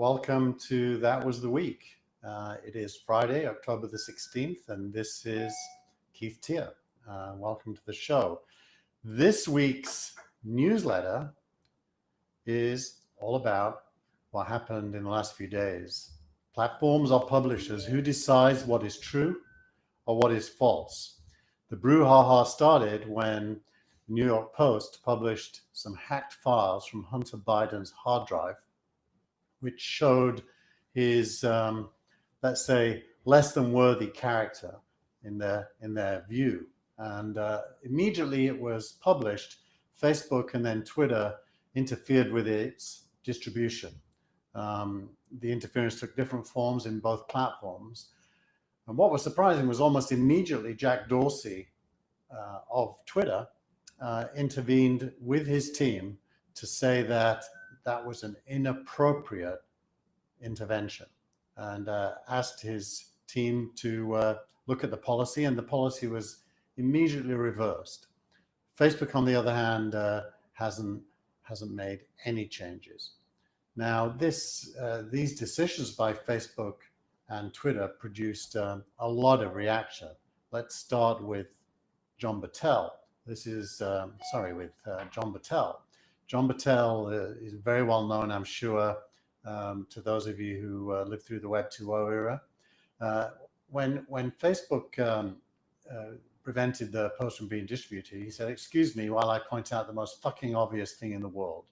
Welcome to That Was the Week. It is Friday, October the 16th, and this is Keith Tier. Welcome to the show. This week's newsletter is all about what happened in the last few days. Platforms or publishers, who decides what is true or what is false? The brouhaha started when the New York Post published some hacked files from Hunter Biden's hard drive, which showed his, let's say, less than worthy character in their view. And immediately it was published, Facebook and then Twitter interfered with its distribution. The interference took different forms in both platforms. And what was surprising was almost immediately Jack Dorsey of Twitter intervened with his team to say that that was an inappropriate intervention, and asked his team to look at the policy, and the policy was immediately reversed. Facebook, on the other hand, hasn't made any changes. Now, these decisions by Facebook and Twitter produced a lot of reaction. Let's start with John Battelle. This is, John Battelle. John Battelle is very well known, I'm sure, to those of you who lived through the Web 2.0 era. When Facebook prevented the post from being distributed, he said, "Excuse me while I point out the most fucking obvious thing in the world.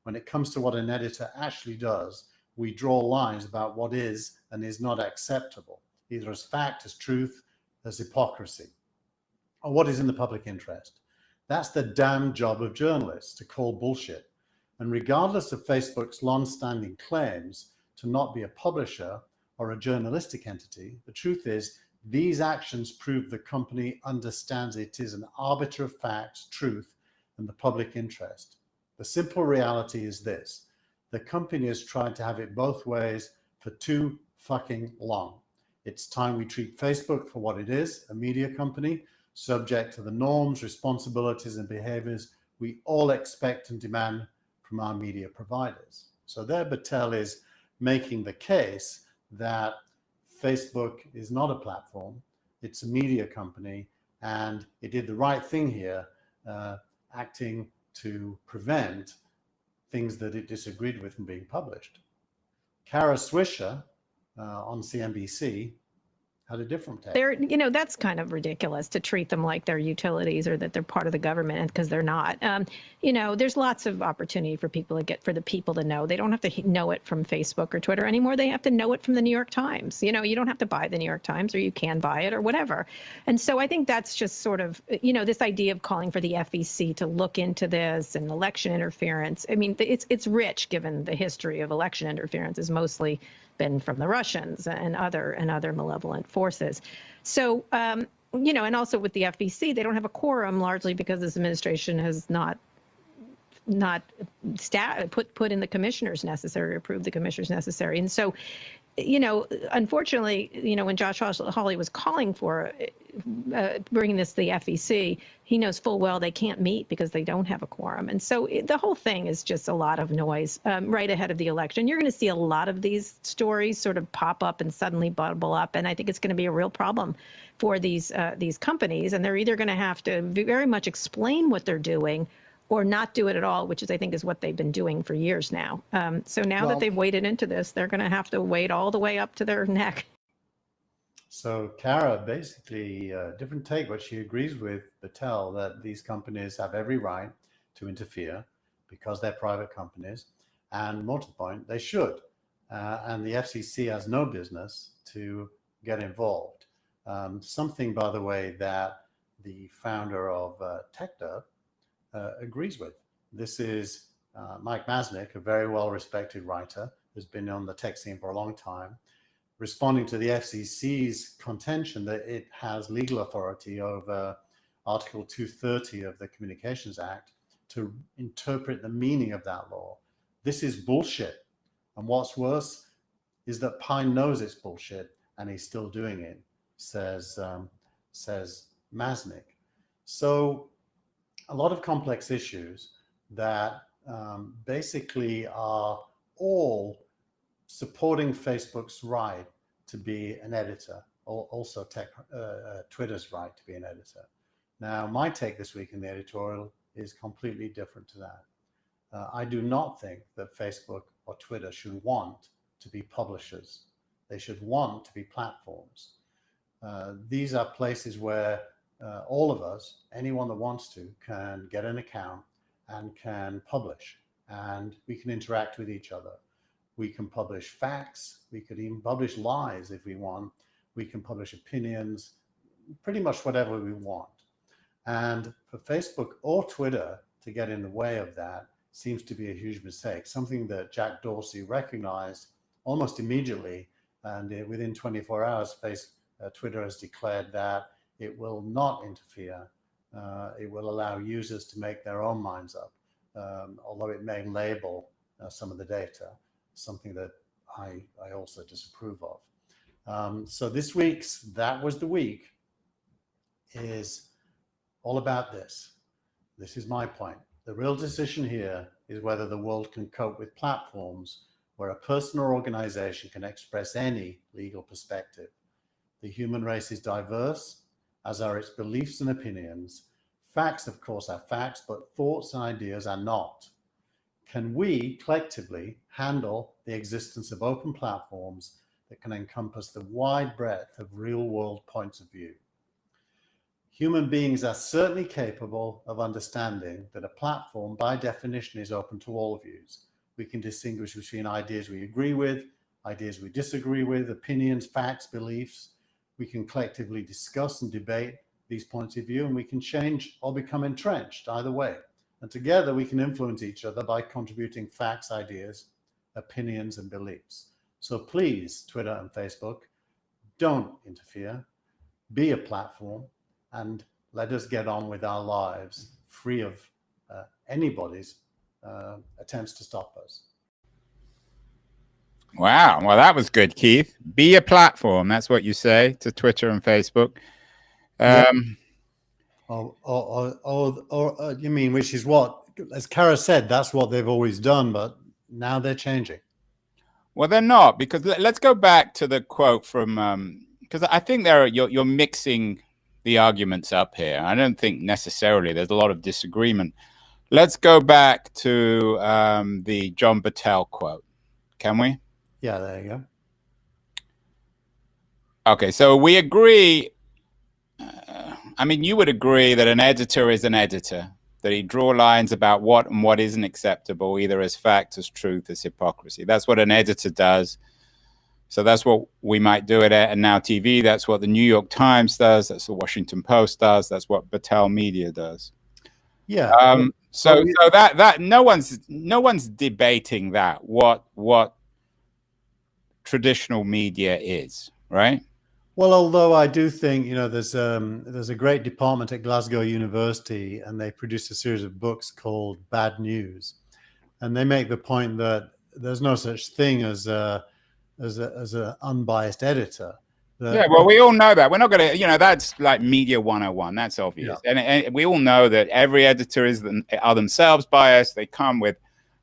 When it comes to what an editor actually does, we draw lines about what is and is not acceptable, either as fact, as truth, as hypocrisy, or what is in the public interest. That's the damn job of journalists, to call bullshit. And regardless of Facebook's long-standing claims to not be a publisher or a journalistic entity, the truth is these actions prove the company understands it is an arbiter of facts, truth, and the public interest. The simple reality is this: the company has tried to have it both ways for too fucking long. It's time we treat Facebook for what it is, a media company, subject to the norms, responsibilities, and behaviors we all expect and demand from our media providers." So there Battelle is making the case that Facebook is not a platform, it's a media company, and it did the right thing here, acting to prevent things that it disagreed with from being published. Kara Swisher on CNBC had a different take. That's kind of ridiculous to treat them like they're utilities or that they're part of the government, because they're not. There's lots of opportunity for the people to know. They don't have to know it from Facebook or Twitter anymore. They have to know it from the New York Times. You don't have to buy the New York Times, or you can buy it or whatever. And so I think that's just sort of, this idea of calling for the FCC to look into this and election interference. I mean, it's rich, given the history of election interference is mostly been from the Russians and other malevolent forces. So, and also with the FCC, they don't have a quorum, largely because this administration has not put in the commissioners necessary, approved the commissioners necessary. And so, unfortunately, when Josh Hawley was calling for bringing this to the FCC, he knows full well they can't meet because they don't have a quorum. And so the whole thing is just a lot of noise right ahead of the election. You're going to see a lot of these stories sort of pop up and suddenly bubble up. And I think it's going to be a real problem for these companies. And they're either going to have to very much explain what they're doing or not do it at all, which I think is what they've been doing for years now. So now that they've waded into this, they're going to have to wade all the way up to their neck. So Kara, basically, different take, but she agrees with Battelle that these companies have every right to interfere because they're private companies, and more to the point, they should. And the FCC has no business to get involved. Something, by the way, that the founder of TechDirt agrees with. This is Mike Masnick, a very well-respected writer who's been on the tech scene for a long time, responding to the FCC's contention that it has legal authority over Article 230 of the Communications Act to interpret the meaning of that law. This is bullshit. And what's worse is that Pine knows it's bullshit and he's still doing it, says Masnick. So a lot of complex issues that basically are all supporting Facebook's right to be an editor, also Twitter's right to be an editor. Now, my take this week in the editorial is completely different to that. I do not think that Facebook or Twitter should want to be publishers. They should want to be platforms. These are places where all of us, anyone that wants to, can get an account and can publish, and we can interact with each other. We can publish facts, we could even publish lies if we want, we can publish opinions, pretty much whatever we want. And for Facebook or Twitter to get in the way of that seems to be a huge mistake, something that Jack Dorsey recognized almost immediately, and within 24 hours, Twitter has declared that it will not interfere. It will allow users to make their own minds up, although it may label some of the data, something that I also disapprove of. So this week's That Was the Week is all about this. This is my point. The real decision here is whether the world can cope with platforms where a person or organization can express any legal perspective. The human race is diverse, as are its beliefs and opinions. Facts, of course, are facts, but thoughts and ideas are not. Can we collectively handle the existence of open platforms that can encompass the wide breadth of real-world points of view? Human beings are certainly capable of understanding that a platform, by definition, is open to all views. We can distinguish between ideas we agree with, ideas we disagree with, opinions, facts, beliefs. We can collectively discuss and debate these points of view, and we can change or become entrenched either way. And together we can influence each other by contributing facts, ideas, opinions, and beliefs. So please, Twitter and Facebook, don't interfere, be a platform, and let us get on with our lives free of anybody's attempts to stop us. Wow. Well, that was good, Keith. Be a platform. That's what you say to Twitter and Facebook. You mean, which is what, as Kara said, that's what they've always done, but now they're changing. Well, they're not, because let's go back to the quote from, because I think you're mixing the arguments up here. I don't think necessarily there's a lot of disagreement. Let's go back to the John Battelle quote. Can we? Yeah, there you go. Okay, so we agree. I mean, you would agree that an editor is an editor, that he draw lines about what and what isn't acceptable, either as fact, as truth, as hypocrisy. That's what an editor does. So that's what we might do at Now TV. That's what the New York Times does. That's the Washington Post does. That's what Battelle Media does. Yeah. So that no one's debating that what traditional media is, right? Well, although I do think, there's a great department at Glasgow University, and they produce a series of books called Bad News, and they make the point that there's no such thing as an unbiased editor. Yeah, well, we all know that. We're not going to, that's like Media 101. That's obvious. Yeah. And we all know that every editor are themselves biased. They come with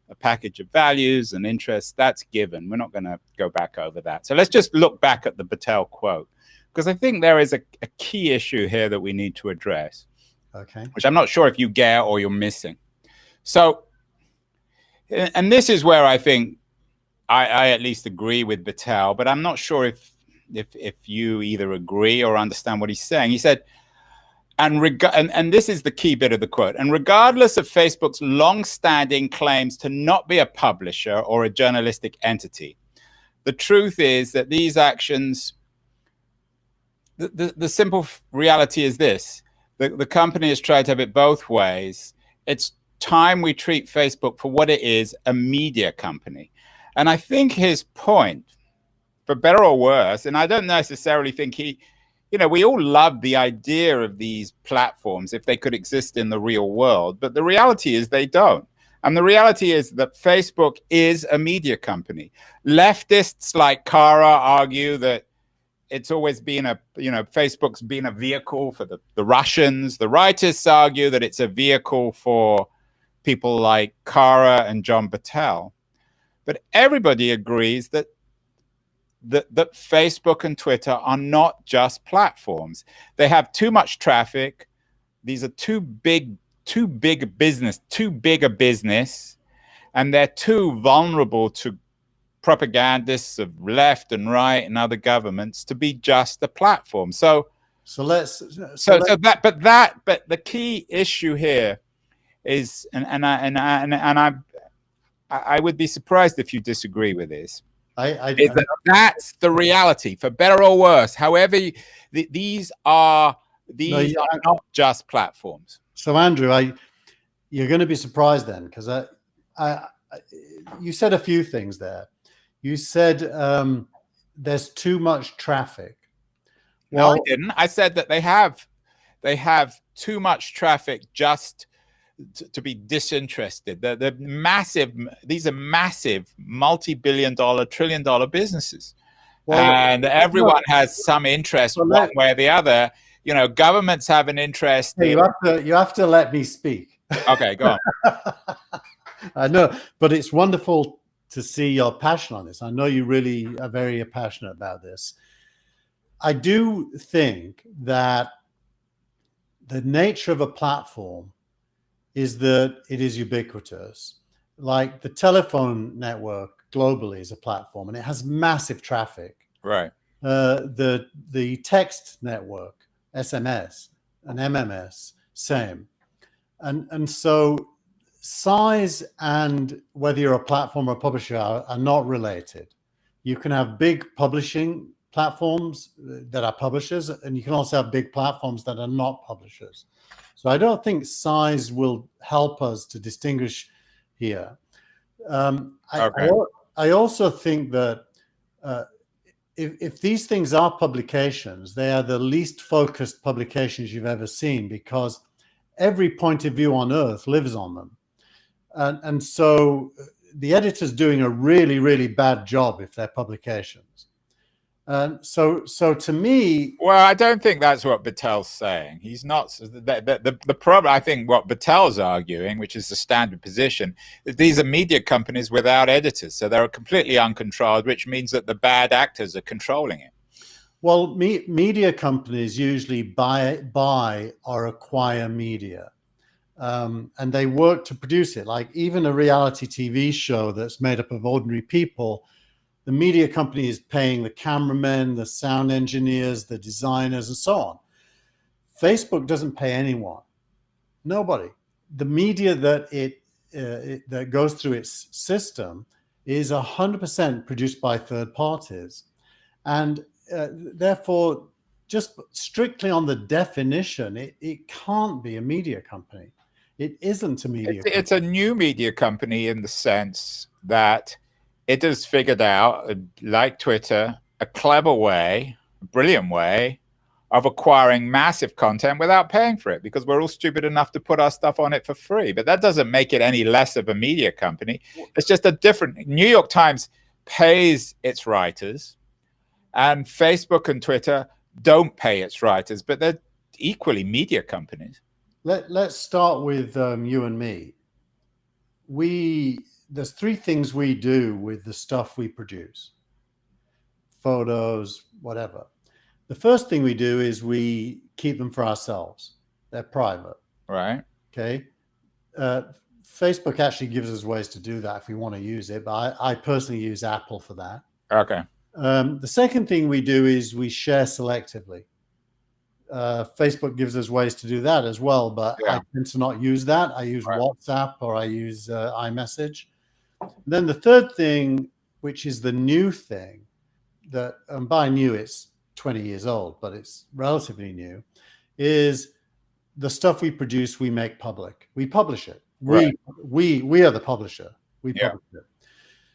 a package of values and interests. That's given. We're not going to go back over that. So let's just look back at the Battelle quote, because I think there is a key issue here that we need to address, okay, which I'm not sure if you get or you're missing. So, and this is where I think I at least agree with Battelle, but I'm not sure if you either agree or understand what he's saying. He said, and this is the key bit of the quote, and regardless of Facebook's long-standing claims to not be a publisher or a journalistic entity, the truth is that these actions, the simple reality is this: the company has tried to have it both ways. It's time we treat Facebook for what it is, a media company. And I think his point, for better or worse, and I don't necessarily think we all love the idea of these platforms if they could exist in the real world, but the reality is they don't. And the reality is that Facebook is a media company. Leftists like Kara argue that it's always been Facebook's been a vehicle for the Russians. The rightists argue that it's a vehicle for people like Kara and John Battelle. But everybody agrees that that Facebook and Twitter are not just platforms. They have too much traffic. These are too big a business, and they're too vulnerable to propagandists of left and right and other governments to be just a platform. But the key issue here is, I would be surprised if you disagree with this. That's the reality, for better or worse. However, these are not just platforms. So, Andrew, you're going to be surprised then, because you said a few things there. You said there's too much traffic. Well, no, I didn't. I said that they have too much traffic just to be disinterested. These are massive multi-billion-dollar, trillion-dollar businesses, and everyone has some interest one way or the other. You know, governments have an interest. You have to let me speak. Okay, go on. I know, but it's wonderful to see your passion on this. I know you really are very passionate about this. I do think that the nature of a platform is that it is ubiquitous. Like the telephone network globally is a platform, and it has massive traffic. Right. The text network, SMS and MMS, same. And so size and whether you're a platform or a publisher are not related. You can have big publishing platforms that are publishers, and you can also have big platforms that are not publishers. So I don't think size will help us to distinguish here. I also think that if these things are publications, they are the least focused publications you've ever seen, because every point of view on earth lives on them. And so the editor's doing a really, really bad job if they're publications. So to me, well, I don't think that's what Battel's saying. He's not. The problem, I think, what Battel's arguing, which is the standard position, that these are media companies without editors, so they're completely uncontrolled, which means that the bad actors are controlling it. Well, media companies usually buy or acquire media, and they work to produce it. Like even a reality TV show that's made up of ordinary people, the media company is paying the cameramen, the sound engineers, the designers, and so on. Facebook doesn't pay anyone, nobody. The media that that goes through its system is 100% produced by third parties, and therefore, just strictly on the definition, it can't be a media company. It isn't a media company. It's a new media company in the sense that it has figured out, like Twitter, a clever way, a brilliant way of acquiring massive content without paying for it, because we're all stupid enough to put our stuff on it for free. But that doesn't make it any less of a media company. It's just a different. New York Times pays its writers, and Facebook and Twitter don't pay its writers, but they're equally media companies. Let's start with you and me. There's three things we do with the stuff we produce. Photos, whatever. The first thing we do is we keep them for ourselves. They're private. Right. Okay. Facebook actually gives us ways to do that if we want to use it, but I personally use Apple for that. Okay. The second thing we do is we share selectively. Facebook gives us ways to do that as well, but I tend to not use that. I use WhatsApp or I use iMessage. Then the third thing, which is the new thing, that, and by new it's 20 years old, but it's relatively new, is the stuff we produce, we make public. We publish it. We are the publisher. We publish it.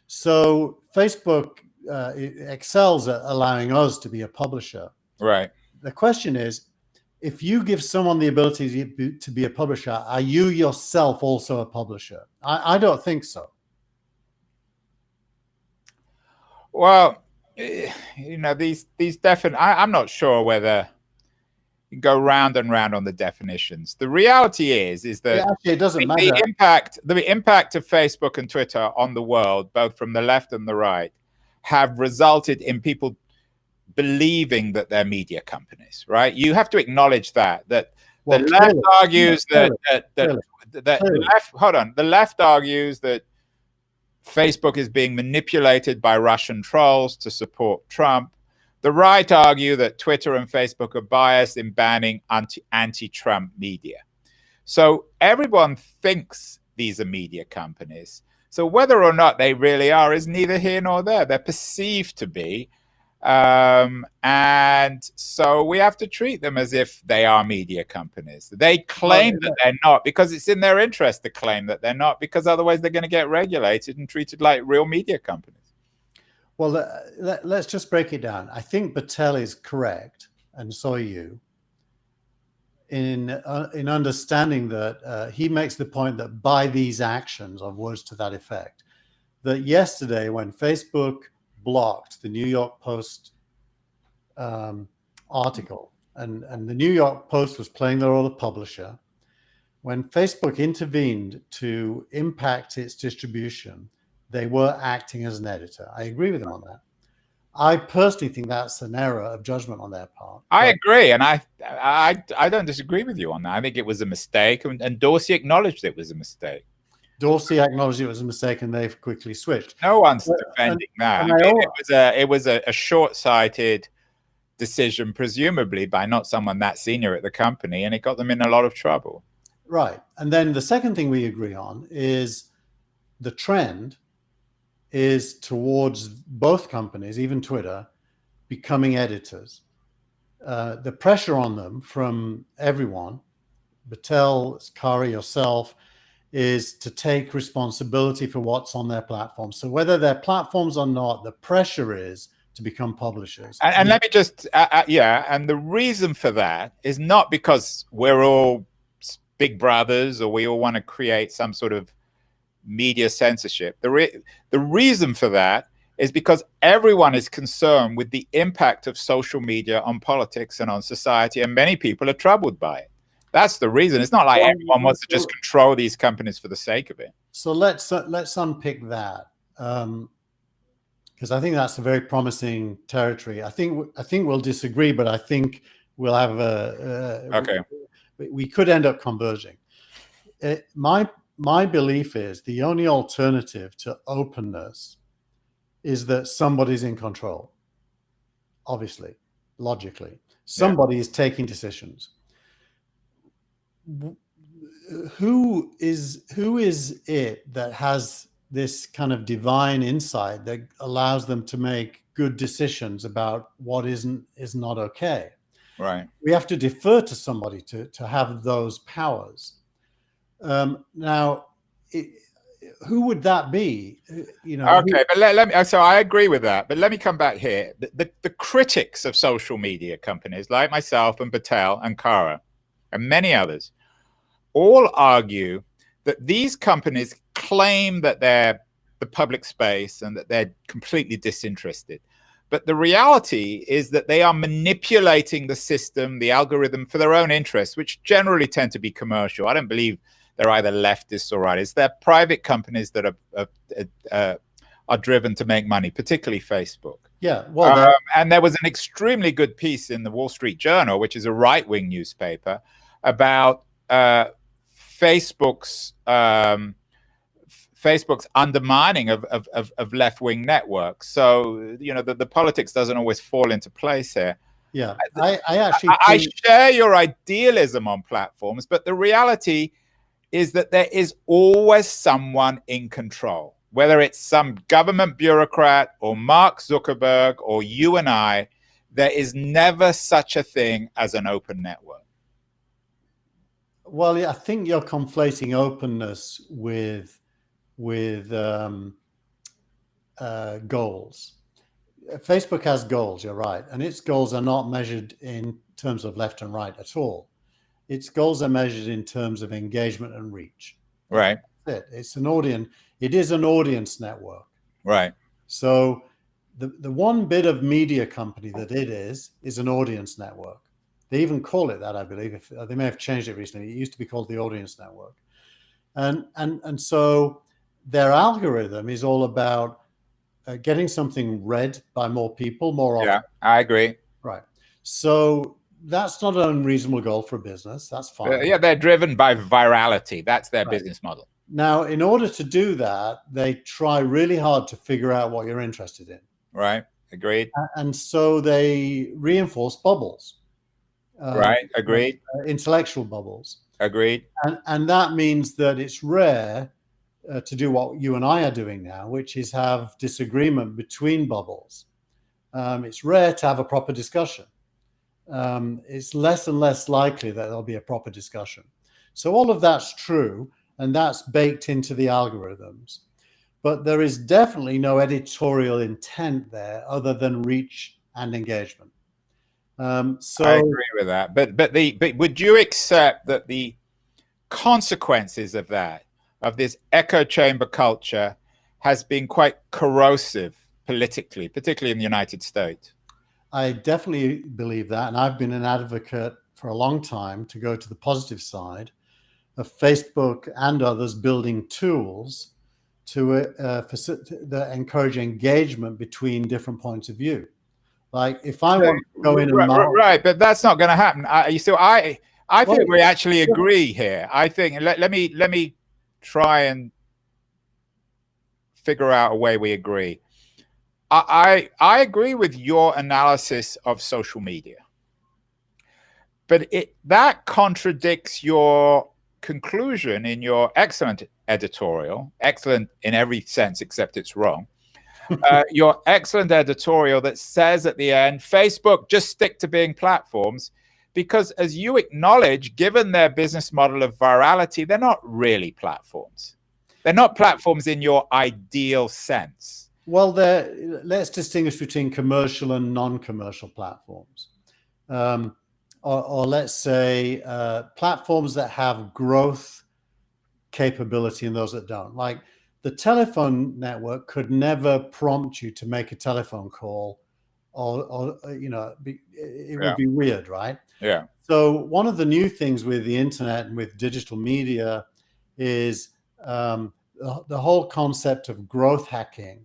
So Facebook excels at allowing us to be a publisher. Right. The question is, if you give someone the ability to be a publisher, are you yourself also a publisher? I don't think so. Well, you know, these I'm not sure whether you go round and round on the definitions. The reality is that actually, it doesn't matter. The impact of Facebook and Twitter on the world, both from the left and the right, have resulted in people believing that they're media companies, right? You have to acknowledge that Well, the left argues clearly. the left argues that Facebook is being manipulated by Russian trolls to support Trump. The right argue that Twitter and Facebook are biased in banning anti-Trump media. So everyone thinks these are media companies. So whether or not they really are is neither here nor there. They're perceived to be. And so we have to treat them as if they are media companies. They claim that they're not because it's in their interest to claim that they're not, because otherwise they're going to get regulated and treated like real media companies. Well, let's just break it down. I think Battelle is correct, and so are you, in understanding that he makes the point that by these actions, or words to that effect, that yesterday when Facebook blocked the New York Post article, and the New York Post was playing their role of publisher, when Facebook intervened to impact its distribution, they were acting as an editor. I agree with them on that. I personally think that's an error of judgment on their part. I agree, and I don't disagree with you on that. I think it was a mistake, and Dorsey acknowledged it was a mistake. Dorsey acknowledged it was a mistake, and they've quickly switched. No one's defending that. It was a short-sighted decision, presumably by not someone that senior at the company, and it got them in a lot of trouble. Right. And then the second thing we agree on is the trend is towards both companies, even Twitter, becoming editors. The pressure on them from everyone, Battelle, Kari, yourself, is to take responsibility for what's on their platform. So whether they're platforms or not, the pressure is to become publishers. And let me just, and the reason for that is not because we're all big brothers or we all want to create some sort of media censorship. The reason for that is because everyone is concerned with the impact of social media on politics and on society, and many people are troubled by it. That's the reason. It's not like everyone wants to just control these companies for the sake of it. So let's unpick that, because I think that's a very promising territory. I think we'll disagree, but I think we'll have okay. We could end up converging. My belief is the only alternative to openness is that somebody's in control. Obviously, logically, somebody is taking decisions. Who is it that has this kind of divine insight that allows them to make good decisions about what is not okay? Right. We have to defer to somebody to have those powers. Now, who would that be? Okay, but let me. So I agree with that, but let me come back here. The critics of social media companies, like myself and Battelle and Kara, and many others, all argue that these companies claim that they're the public space and that they're completely disinterested. But the reality is that they are manipulating the system, the algorithm, for their own interests, which generally tend to be commercial. I don't believe they're either leftists or rightists. They're private companies that are driven to make money, particularly Facebook. Yeah, well, and there was an extremely good piece in the Wall Street Journal, which is a right-wing newspaper, about Facebook's undermining of left-wing networks. So the politics doesn't always fall into place here. Yeah, I share your idealism on platforms, but the reality is that there is always someone in control, whether it's some government bureaucrat or Mark Zuckerberg or you and I. There is never such a thing as an open network. Well, yeah, I think you're conflating openness with goals. Facebook has goals, you're right, and its goals are not measured in terms of left and right at all. Its goals are measured in terms of engagement and reach. Right. It's an audience. It is an audience network. Right. So the one bit of media company that it is an audience network. They even call it that, I believe. They may have changed it recently. It used to be called the audience network. And so their algorithm is all about getting something read by more people more often. Yeah, I agree. Right. So that's not an unreasonable goal for a business. That's fine. Yeah, they're driven by virality. That's their Right. business model. Now, in order to do that, they try really hard to figure out what you're interested in. Right. Agreed. And so they reinforce bubbles. Right. Agreed. Intellectual bubbles. Agreed. And that means that it's rare to do what you and I are doing now, which is have disagreement between bubbles. It's rare to have a proper discussion. It's less and less likely that there'll be a proper discussion. So all of that's true, and that's baked into the algorithms. But there is definitely no editorial intent there other than reach and engagement. So I agree with that. But would you accept that the consequences of that, of this echo chamber culture, has been quite corrosive politically, particularly in the United States? I definitely believe that, and I've been an advocate for a long time to go to the positive side of Facebook and others building tools to encourage engagement between different points of view. Like if I want to go in and right, but that's not going to happen. I think we actually agree here. I think let me try and figure out a way we agree. I agree with your analysis of social media, but that contradicts your conclusion in your excellent editorial, excellent in every sense except it's wrong. Your excellent editorial that says at the end, Facebook, just stick to being platforms, because as you acknowledge, given their business model of virality, they're not really platforms. They're not platforms in your ideal sense. Well, let's distinguish between commercial and non-commercial platforms. Or let's say platforms that have growth capability and those that don't. Like the telephone network could never prompt you to make a telephone call, or it would be weird, right? Yeah. So one of the new things with the internet and with digital media is the whole concept of growth hacking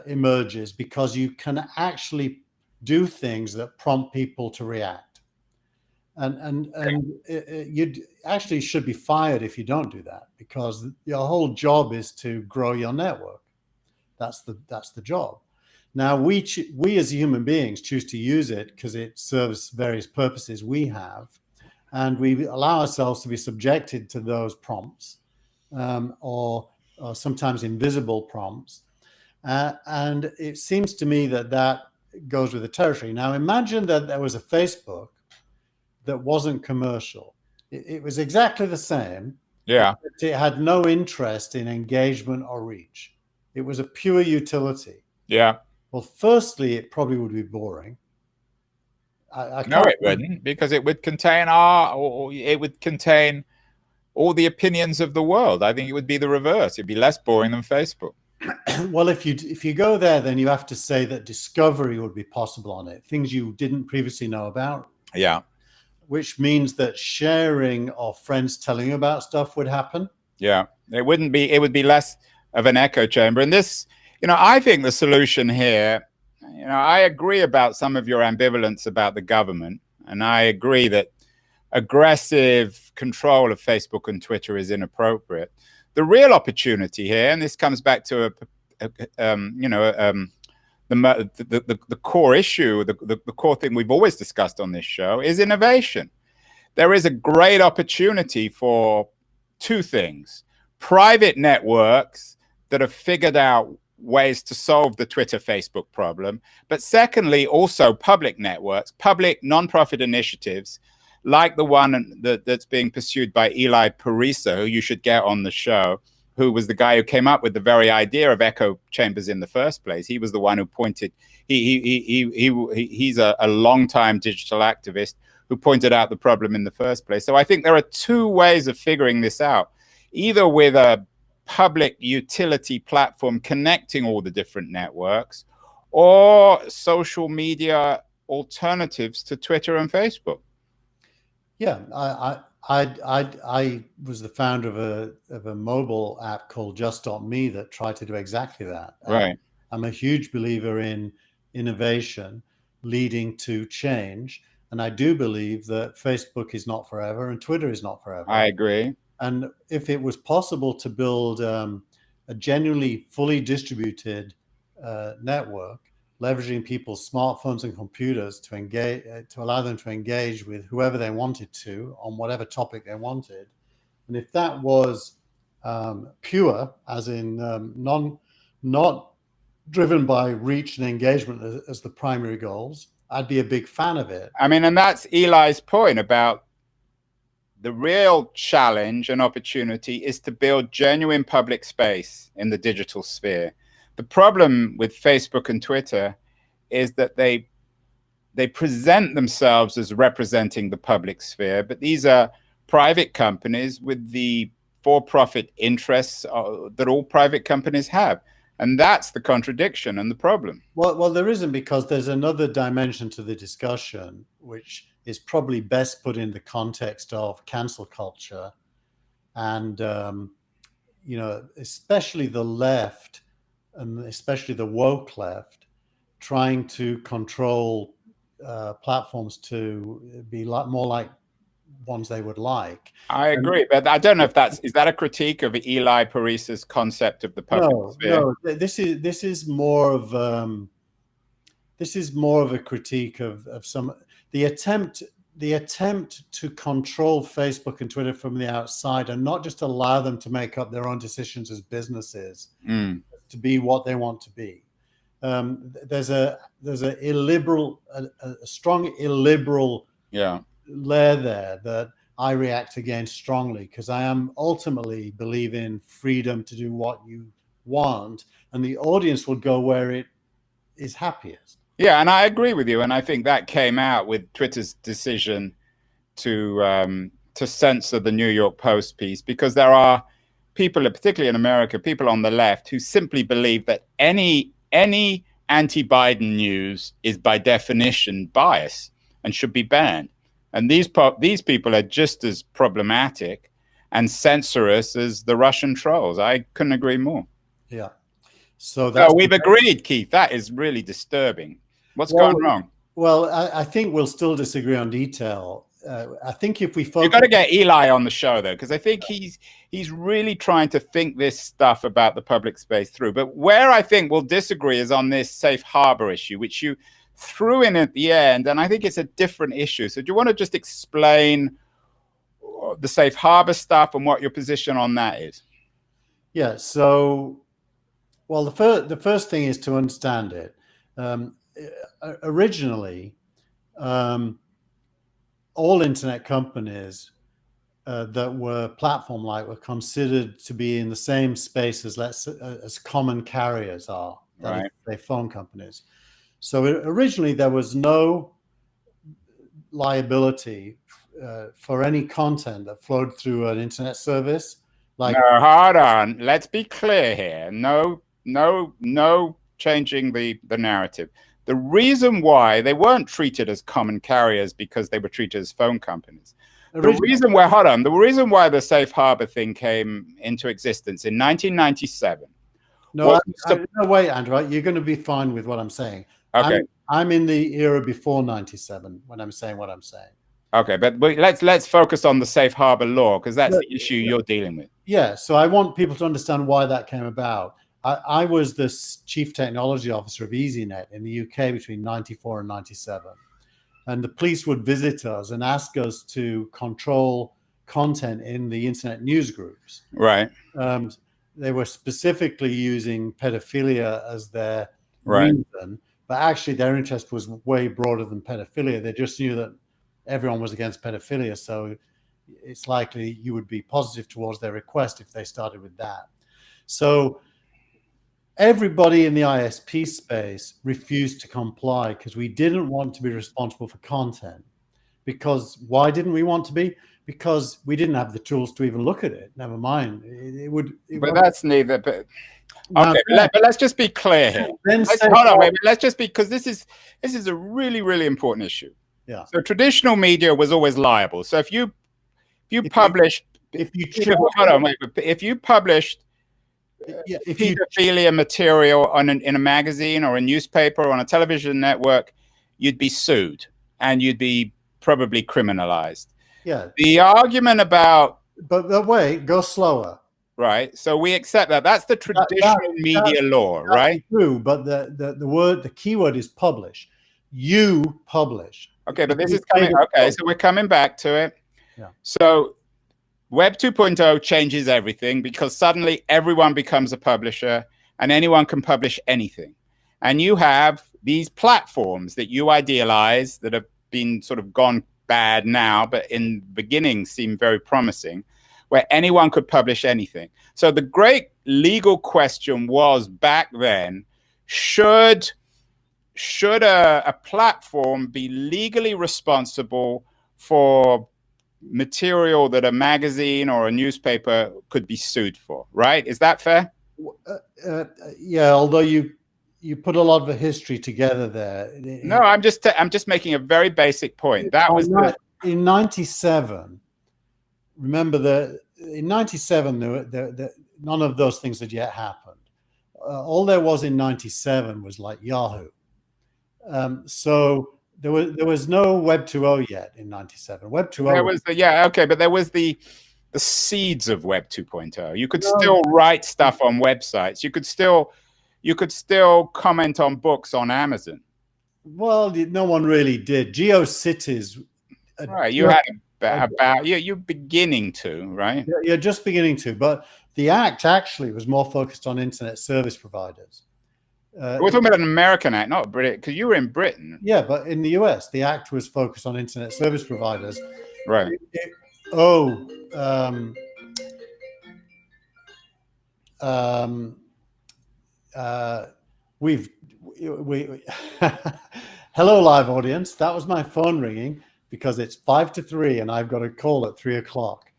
emerges, because you can actually do things that prompt people to react. And you actually should be fired if you don't do that, because your whole job is to grow your network. That's the job. Now we as human beings choose to use it because it serves various purposes we have, and we allow ourselves to be subjected to those prompts, or sometimes invisible prompts. And it seems to me that goes with the territory. Now imagine that there was a Facebook that wasn't commercial. It was exactly the same. Yeah. It had no interest in engagement or reach. It was a pure utility. Yeah. Well, firstly, it probably would be boring. No, it wouldn't, because it would contain it would contain all the opinions of the world. I think it would be the reverse. It'd be less boring than Facebook. Well, if you go there, then you have to say that discovery would be possible on it, things you didn't previously know about. Yeah. Which means that sharing or friends telling you about stuff would happen. Yeah. It would be less of an echo chamber. And this, I think the solution here, I agree about some of your ambivalence about the government, and I agree that aggressive control of Facebook and Twitter is inappropriate. The real opportunity here, and this comes back to the core issue, the core thing we've always discussed on this show, is innovation. There is a great opportunity for two things: private networks that have figured out ways to solve the Twitter, Facebook problem, but secondly, also public networks, public nonprofit initiatives, like the one that's being pursued by Eli Parisa, who you should get on the show, who was the guy who came up with the very idea of echo chambers in the first place. He was the one who pointed. He's a long-time digital activist who pointed out the problem in the first place. So I think there are two ways of figuring this out: either with a public utility platform connecting all the different networks, or social media alternatives to Twitter and Facebook. Yeah, I was the founder of a mobile app called Just.me that tried to do exactly that. Right. I'm a huge believer in innovation leading to change. And I do believe that Facebook is not forever and Twitter is not forever. I agree. And if it was possible to build a genuinely fully distributed network, leveraging people's smartphones and computers to engage, to allow them to engage with whoever they wanted to on whatever topic they wanted, and if that was pure, as in not driven by reach and engagement as the primary goals, I'd be a big fan of it. I mean, and that's Eli's point about the real challenge and opportunity is to build genuine public space in the digital sphere. The problem with Facebook and Twitter is that they present themselves as representing the public sphere, but these are private companies with the for-profit interests that all private companies have. And that's the contradiction and the problem. Well, there isn't, because there's another dimension to the discussion, which is probably best put in the context of cancel culture. And, you know, especially the left, and especially the woke left, trying to control platforms to be more like ones they would like. I agree, but I don't know if is that a critique of Eli Parisa's concept of the public sphere? No, this is more of a critique of the attempt to control Facebook and Twitter from the outside, and not just allow them to make up their own decisions as businesses to be what they want to be. There's a strong illiberal layer there that I react against strongly, because I am ultimately believe in freedom to do what you want, and the audience will go where it is happiest. Yeah, and I agree with you, and I think that came out with Twitter's decision to censor the New York Post piece, because there are people, particularly in America, people on the left who simply believe that any anti-Biden news is by definition bias and should be banned. And these people are just as problematic and censorious as the Russian trolls. I couldn't agree more. Yeah. So that's we've agreed, Keith. That is really disturbing. What's gone wrong? Well, I think we'll still disagree on detail. I think if we focus, you've got to get Eli on the show, though, because I think he's really trying to think this stuff about the public space through. But where I think we'll disagree is on this safe harbor issue, which you threw in at the end, and I think it's a different issue. So do you want to just explain the safe harbor stuff and what your position on that is? Yeah. So, well, the first thing is to understand it. Originally, all internet companies that were platform-like were considered to be in the same space as common carriers are, right? They phone companies. So originally there was no liability for any content that flowed through an internet service. Like, no, hold on. Let's be clear here. No changing the narrative. The reason why they weren't treated as common carriers because they were treated as phone companies. The reason why the safe harbor thing came into existence in 1997. No, wait, Andrew. You're going to be fine with what I'm saying. Okay. I'm in the era before 97 when I'm saying what I'm saying. Okay, but let's focus on the safe harbor law, because that's the issue you're dealing with. Yeah, so I want people to understand why that came about. I was the chief technology officer of EasyNet in the UK between 94 and 97. And the police would visit us and ask us to control content in the internet news groups. Right. They were specifically using pedophilia as their reason, but actually their interest was way broader than pedophilia. They just knew that everyone was against pedophilia, so it's likely you would be positive towards their request if they started with that. So everybody in the ISP space refused to comply because we didn't want to be responsible for content. Because why didn't we want to be? Because we didn't have the tools to even look at it. Never mind. But that's neither. But okay, but let's just be clear here. Hold on, wait. Let's just be, because this is a really, really important issue. Yeah. So traditional media was always liable. So if you published if you pedophilia material in a magazine or a newspaper or on a television network, you'd be sued and you'd be probably criminalized. Yeah. The argument about, but wait, go slower. Right. So we accept that. That's the traditional media law, right? True, but the key word is publish. You publish. Okay, but this is coming. Okay, so we're coming back to it. Yeah. So Web 2.0 changes everything because suddenly everyone becomes a publisher and anyone can publish anything. And you have these platforms that you idealize that have been sort of gone bad now, but in the beginning seemed very promising, where anyone could publish anything. So the great legal question was back then, should a platform be legally responsible for material that a magazine or a newspaper could be sued for, right? Is that fair? Yeah, although you put a lot of a history together there. No, I'm just making a very basic point. That was in 97. Remember in 97, none of those things had yet happened. All there was in 97 was like Yahoo. So there was no Web 2.0 yet in 97. Web 2.0. There was but there was the seeds of Web 2.0. You could still write stuff on websites. You could still comment on books on Amazon. Well, no one really did. GeoCities. Right, you had you're beginning to, right? You're just beginning to, but the Act actually was more focused on internet service providers. We're talking about an American Act, not British, because you were in Britain. Yeah, but in the US, the Act was focused on internet service providers. Right. Hello, live audience. That was my phone ringing because it's 5 to 3 and I've got a call at 3 o'clock.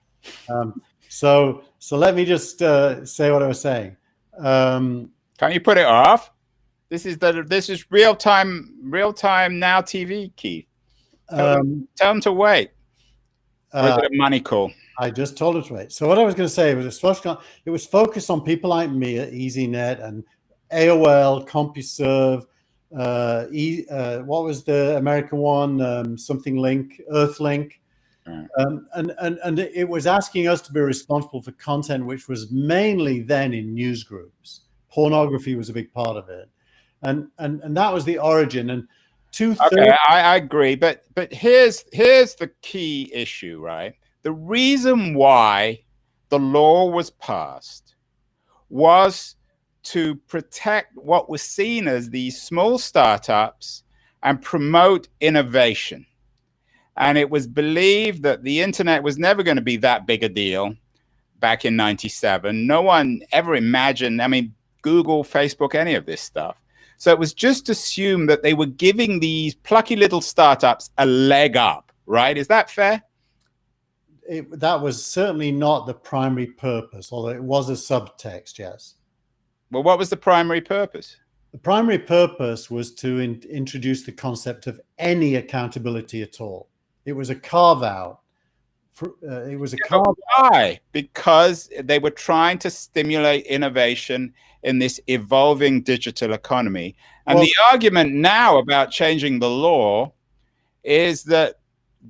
So let me just say what I was saying. Can't you put it off? This is real time now TV, Keith. Tell them to wait. Or is it a money call? I just told him to wait. So what I was going to say was it was focused on people like me at EasyNet and AOL, CompuServe, what was the American one? Something Link, Earthlink. Right. And it was asking us to be responsible for content which was mainly then in news groups. Pornography was a big part of it. And that was the origin. And okay, I agree, but here's the key issue, right? The reason why the law was passed was to protect what was seen as these small startups and promote innovation. And it was believed that the internet was never going to be that big a deal back in 97. No one ever imagined, Google, Facebook, any of this stuff. So it was just assumed that they were giving these plucky little startups a leg up, right? Is that fair? That was certainly not the primary purpose, although it was a subtext, yes. Well, what was the primary purpose? The primary purpose was to introduce the concept of any accountability at all. It was a carve-out. Why? Because they were trying to stimulate innovation in this evolving digital economy. And the argument now about changing the law is that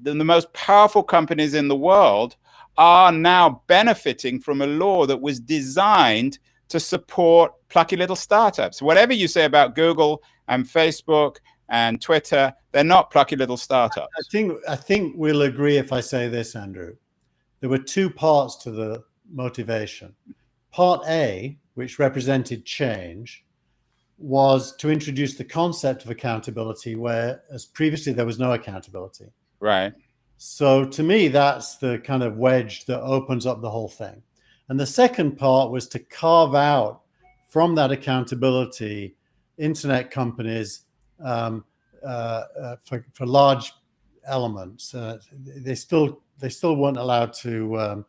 the most powerful companies in the world are now benefiting from a law that was designed to support plucky little startups. Whatever you say about Google and Facebook and Twitter, they're not plucky little startups. I think we'll agree if I say this, Andrew. There were two parts to the motivation. Part A, which represented change, was to introduce the concept of accountability, whereas previously there was no accountability. Right. So to me, that's the kind of wedge that opens up the whole thing. And the second part was to carve out from that accountability internet companies for large elements. They still weren't allowed to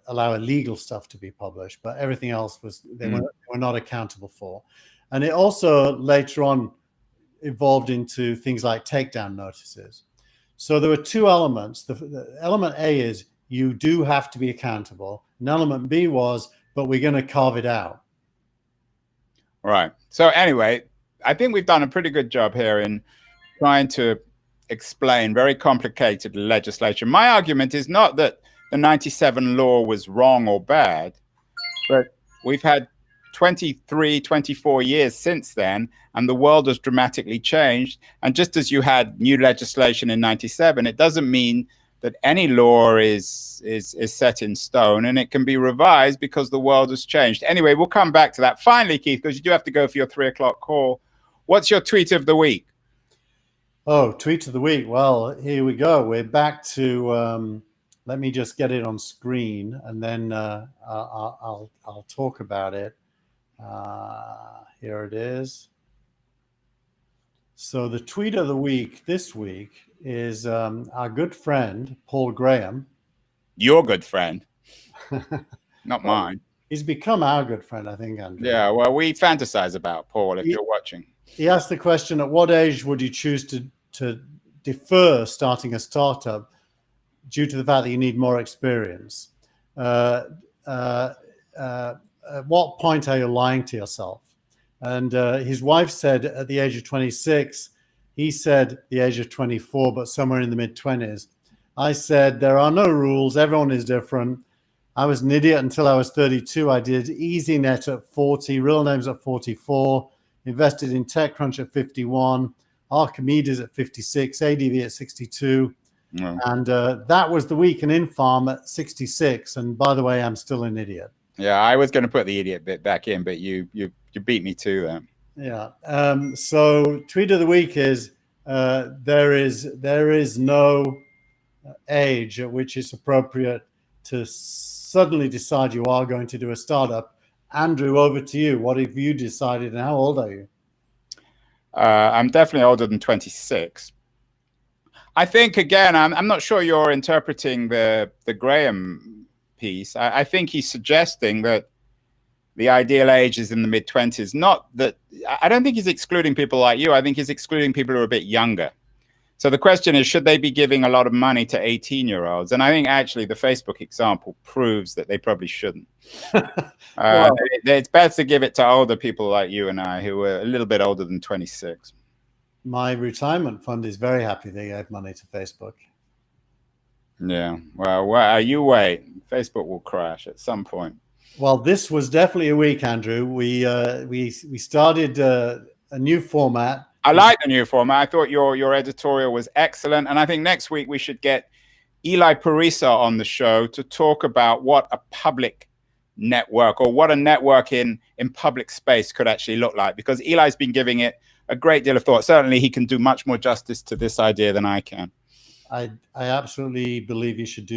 allow illegal stuff to be published, but everything else they were not accountable for. And it also later on evolved into things like takedown notices. So there were two elements. The element A is you do have to be accountable. And element B was but we're going to carve it out. Right. So anyway, I think we've done a pretty good job here in trying to explain very complicated legislation. My argument is not that the 97 law was wrong or bad, but we've had 23, 24 years since then, and the world has dramatically changed. And just as you had new legislation in 97, it doesn't mean that any law is set in stone, and it can be revised because the world has changed. Anyway, we'll come back to that. Finally, Keith, because you do have to go for your 3 o'clock call. What's your tweet of the week? Oh, tweet of the week. Well, here we go. We're back to, let me just get it on screen, and then I'll talk about it. Here it is. So the tweet of the week this week is our good friend, Paul Graham. Your good friend, not mine. He's become our good friend, I think, Andrew. Yeah, well, we fantasize about Paul if you're watching. He asked the question, at what age would you choose to defer starting a startup due to the fact that you need more experience? At what point are you lying to yourself? And his wife said at the age of 26, he said the age of 24, but somewhere in the mid-20s. I said, there are no rules. Everyone is different. I was an idiot until I was 32. I did EasyNet at 40, Real Names at 44, invested in TechCrunch at 51, Archimedes at 56, ADV at 62. Yeah. And that was the week in Infarm at 66. And by the way, I'm still an idiot. Yeah, I was going to put the idiot bit back in, but you beat me to that. Yeah. So tweet of the week is there is no age at which it's appropriate to suddenly decide you are going to do a startup. Andrew, over to you. What have you decided, and how old are you? I'm definitely older than 26. I think, again, I'm not sure you're interpreting the Graham piece. I think he's suggesting that the ideal age is in the mid-20s. Not that, I don't think he's excluding people like you. I think he's excluding people who are a bit younger. So the question is, should they be giving a lot of money to 18-year-olds? And I think actually the Facebook example proves that they probably shouldn't. Well, it's better to give it to older people like you and I, who are a little bit older than 26. my retirement fund is very happy they gave money to Facebook. Yeah, well, you wait. Facebook will crash at some point. Well, this was definitely a week, Andrew. We started a new format. I like the new format. I thought your editorial was excellent. And I think next week we should get Eli Parisa on the show to talk about what a public network, or what a network in public space could actually look like, because Eli's been giving it a great deal of thought. Certainly he can do much more justice to this idea than I can. I absolutely believe you should do